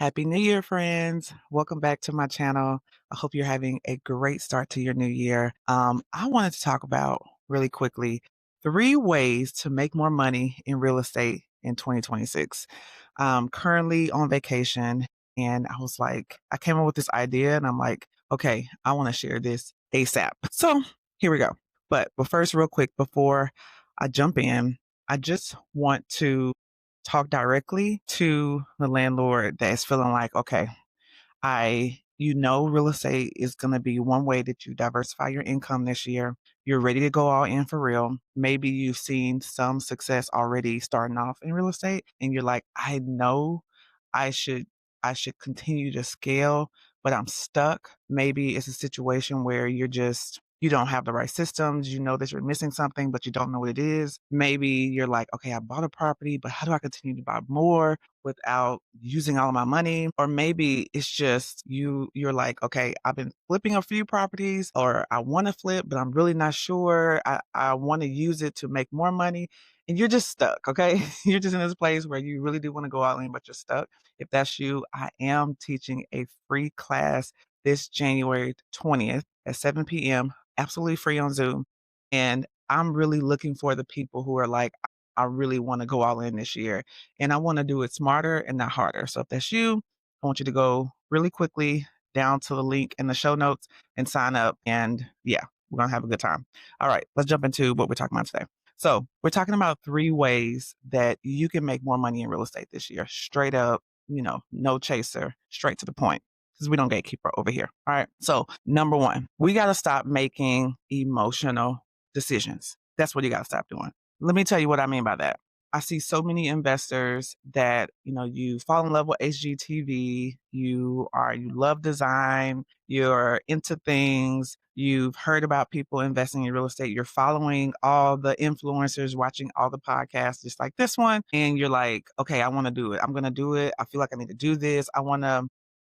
Happy New Year, friends. Welcome back to my channel. I hope you're having a great start to your new year. I wanted to talk about really quickly 3 ways to make more money in real estate in 2026. I'm currently on vacation and I came up with this idea and I'm like, okay, I want to share this ASAP. So here we go. But first, real quick, before I jump in, I just want to talk directly to the landlord that's feeling like, okay, real estate is going to be one way that you diversify your income this year. You're ready to go all in for real. Maybe you've seen some success already starting off in real estate and you're like, I know I should I should continue to scale, but I'm stuck. Maybe it's a situation where you don't have the right systems, you know that you're missing something, but you don't know what it is. Maybe you're like, okay, I bought a property, but how do I continue to buy more without using all of my money? Or maybe it's just you're like, okay, I've been flipping a few properties or I want to flip, but I'm really not sure. I want to use it to make more money. And you're just stuck, okay? You're just in this place where you really do want to go all in, but you're stuck. If that's you, I am teaching a free class this January 20th at 7 p.m., absolutely free on Zoom. And I'm really looking for the people who are like, I really want to go all in this year and I want to do it smarter and not harder. So if that's you, I want you to go really quickly down to the link in the show notes and sign up. And yeah, we're going to have a good time. All right, let's jump into what we're talking about today. So, we're talking about 3 ways that you can make more money in real estate this year, straight up, no chaser, straight to the point, because we don't gatekeeper over here. All right. So, number one, we got to stop making emotional decisions. That's what you got to stop doing. Let me tell you what I mean by that. I see so many investors that, you fall in love with HGTV, you love design, you're into things, you've heard about people investing in real estate, you're following all the influencers, watching all the podcasts, just like this one, and you're like, okay, I want to do it. I'm going to do it. I feel like I need to do this. I want to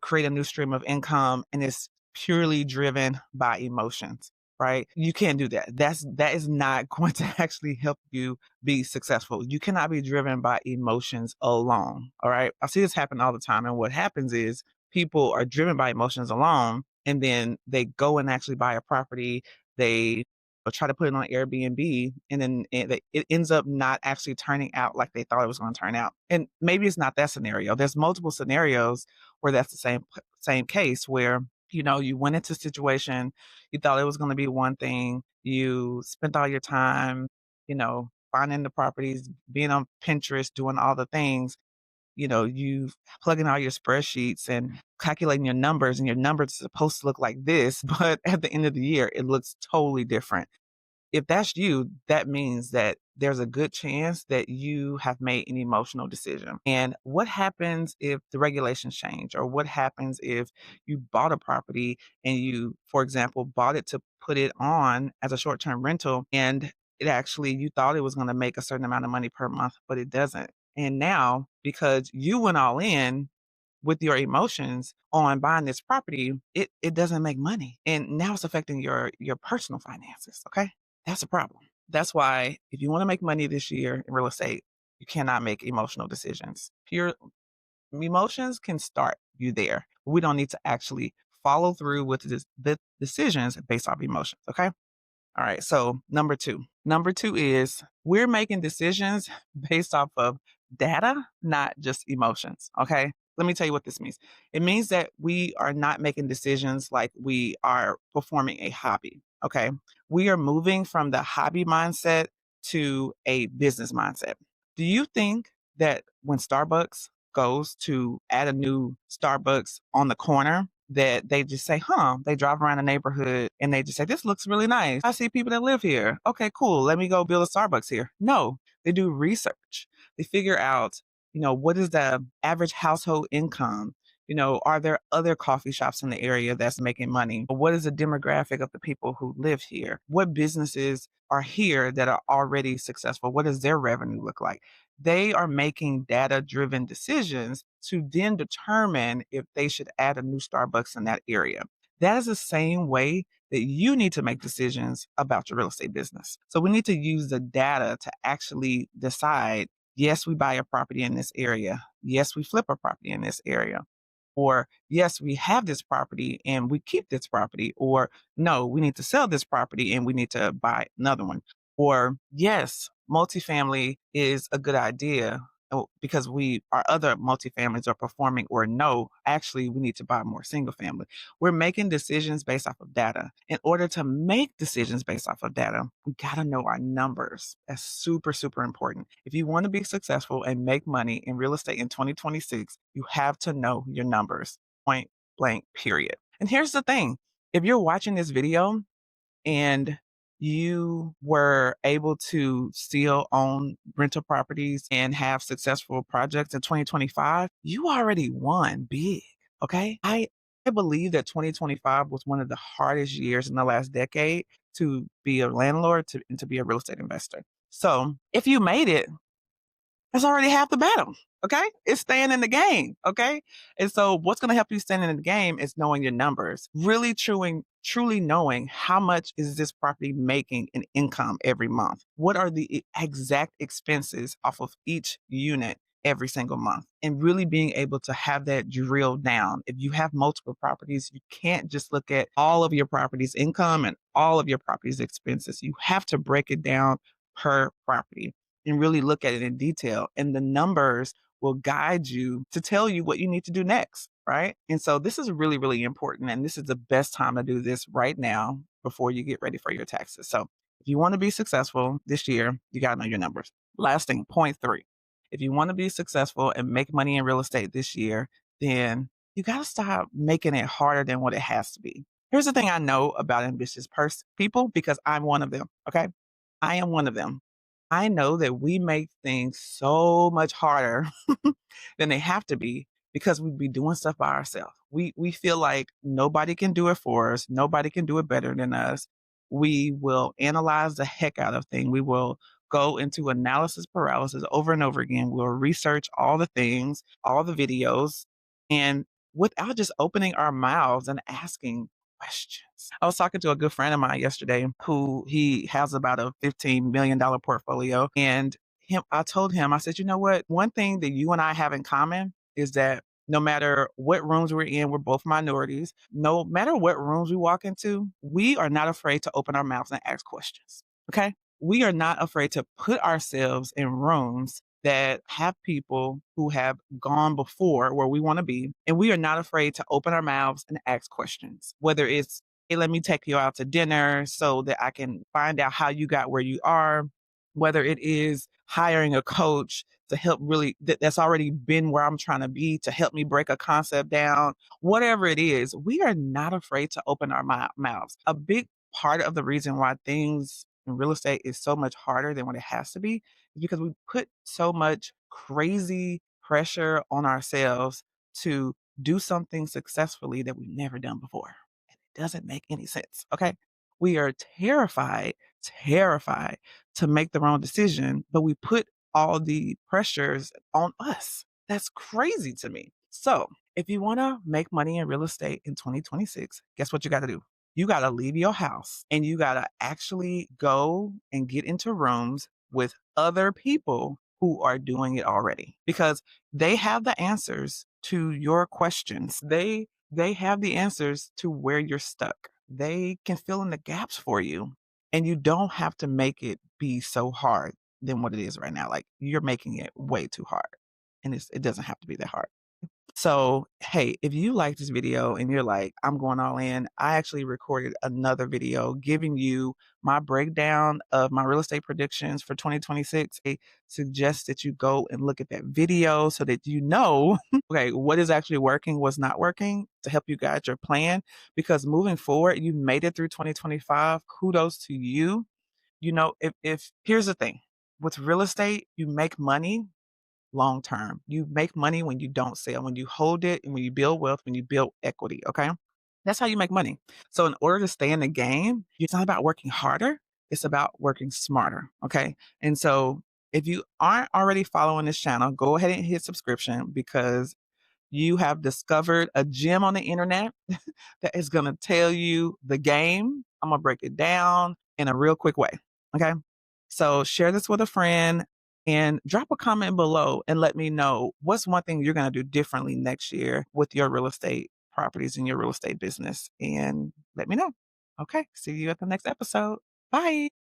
create a new stream of income, and it's purely driven by emotions. Right? You can't do that. That is not going to actually help you be successful. You cannot be driven by emotions alone. All right. I see this happen all the time. And what happens is people are driven by emotions alone, and then they go and actually buy a property. They try to put it on Airbnb, and then it ends up not actually turning out like they thought it was going to turn out. And maybe it's not that scenario. There's multiple scenarios where that's the same case where you went into a situation, you thought it was going to be one thing, you spent all your time, finding the properties, being on Pinterest, doing all the things, you plugging all your spreadsheets and calculating your numbers, and your numbers are supposed to look like this, but at the end of the year, it looks totally different. If that's you, that means that there's a good chance that you have made an emotional decision. And what happens if the regulations change? Or what happens if you bought a property and you, for example, bought it to put it on as a short term rental, and you thought it was going to make a certain amount of money per month, but it doesn't. And now, because you went all in with your emotions on buying this property, it doesn't make money. And now it's affecting your personal finances. Okay. That's a problem. That's why if you want to make money this year in real estate, you cannot make emotional decisions. Pure emotions can start you there. We don't need to actually follow through with the decisions based off emotions. Okay. All right. So number two. Number two is we're making decisions based off of data, not just emotions. Okay. Let me tell you what this means. It means that we are not making decisions like we are performing a hobby. Okay. We are moving from the hobby mindset to a business mindset. Do you think that when Starbucks goes to add a new Starbucks on the corner, that they just say, they drive around the neighborhood and they just say, this looks really nice. I see people that live here. Okay, cool. Let me go build a Starbucks here. No, they do research. They figure out, what is the average household income? Are there other coffee shops in the area that's making money? What is the demographic of the people who live here? What businesses are here that are already successful? What does their revenue look like? They are making data driven decisions to then determine if they should add a new Starbucks in that area. That is the same way that you need to make decisions about your real estate business. So we need to use the data to actually decide, yes, we buy a property in this area. Yes, we flip a property in this area. Or, yes, we have this property and we keep this property. Or, no, we need to sell this property and we need to buy another one. Or, yes, multifamily is a good idea because our other multifamilies are performing. Or, no, actually, we need to buy more single family. We're making decisions based off of data. In order to make decisions based off of data, we got to know our numbers. That's super, super important. If you want to be successful and make money in real estate in 2026, you have to know your numbers, point blank, period. And here's the thing, if you're watching this video and you were able to still own rental properties and have successful projects in 2025, you already won big. Okay. I believe that 2025 was one of the hardest years in the last decade to be a landlord and to be a real estate investor. So if you made it, that's already half the battle. Okay. It's staying in the game. Okay. And so what's going to help you stand in the game is knowing your numbers, really truly knowing how much is this property making in income every month? What are the exact expenses off of each unit every single month? And really being able to have that drilled down. If you have multiple properties, you can't just look at all of your property's income and all of your property's expenses. You have to break it down per property and really look at it in detail. And the numbers will guide you to tell you what you need to do next. Right. And so this is really, really important. And this is the best time to do this right now before you get ready for your taxes. So if you want to be successful this year, you got to know your numbers. Last thing, point three. If you want to be successful and make money in real estate this year, then you got to stop making it harder than what it has to be. Here's the thing I know about ambitious people because I'm one of them. Okay. I am one of them. I know that we make things so much harder than they have to be because we be doing stuff by ourselves. We feel like nobody can do it for us. Nobody can do it better than us. We will analyze the heck out of things. We will go into analysis paralysis over and over again. We'll research all the things, all the videos, and without just opening our mouths and asking questions. I was talking to a good friend of mine yesterday who he has about a $15 million portfolio. And I told him, I said, you know what? One thing that you and I have in common is that no matter what rooms we're in, we're both minorities. No matter what rooms we walk into, we are not afraid to open our mouths and ask questions. Okay. We are not afraid to put ourselves in rooms that have people who have gone before where we want to be. And we are not afraid to open our mouths and ask questions, whether it's, hey, let me take you out to dinner so that I can find out how you got where you are, whether it is hiring a coach to help that's already been where I'm trying to be to help me break a concept down, whatever it is, we are not afraid to open our mouths. A big part of the reason why things in real estate is so much harder than what it has to be is because we put so much crazy pressure on ourselves to do something successfully that we've never done before. And it doesn't make any sense. Okay. We are terrified to make the wrong decision, but we put all the pressures on us. That's crazy to me. So, if you want to make money in real estate in 2026, guess what you got to do? You got to leave your house and you got to actually go and get into rooms with other people who are doing it already because they have the answers to your questions. They have the answers to where you're stuck. They can fill in the gaps for you and you don't have to make it be so hard than what it is right now. Like you're making it way too hard and it doesn't have to be that hard. So, hey, if you like this video and you're like, I'm going all in, I actually recorded another video giving you my breakdown of my real estate predictions for 2026. I suggest that you go and look at that video so that you know, okay, what is actually working, what's not working to help you guide your plan. Because moving forward, you made it through 2025. Kudos to you. You know, if here's the thing with real estate, you make money long term. You make money when you don't sell, when you hold it, and when you build wealth, when you build equity. Okay. That's how you make money. So, in order to stay in the game, it's not about working harder, it's about working smarter. Okay. And so, if you aren't already following this channel, go ahead and hit subscription because you have discovered a gem on the internet that is going to tell you the game. I'm going to break it down in a real quick way. Okay. So, share this with a friend. And drop a comment below and let me know what's one thing you're going to do differently next year with your real estate properties and your real estate business. And let me know. Okay. See you at the next episode. Bye.